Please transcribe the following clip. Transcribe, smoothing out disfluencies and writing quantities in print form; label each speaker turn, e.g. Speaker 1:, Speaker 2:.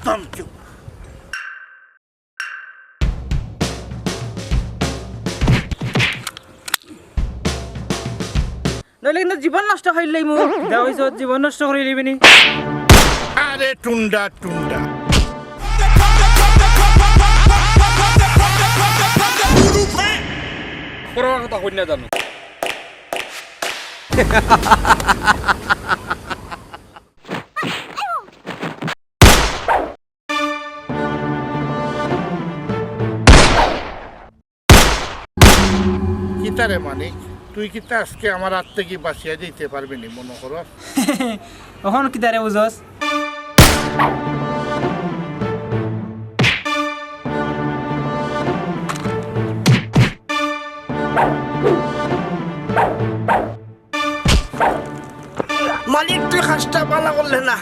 Speaker 1: একদম চুপ।
Speaker 2: নইলে কিন্তু জীবন নষ্ট হইলেই মু দেওয়াইছত জীবন নষ্ট করে দিবিনি।
Speaker 1: আরে টুন্ডা টুন্ডা
Speaker 3: পড়ার কথা কই না জানো
Speaker 1: কিতারে মানিক তুই কিতা আজকে আমার হাত থেকে বাঁচিয়ে দিতে পারবি নি মনে করো?
Speaker 2: এখন কি তারে বুঝস?
Speaker 1: মালিক তুই খাসটা পালা করলে না।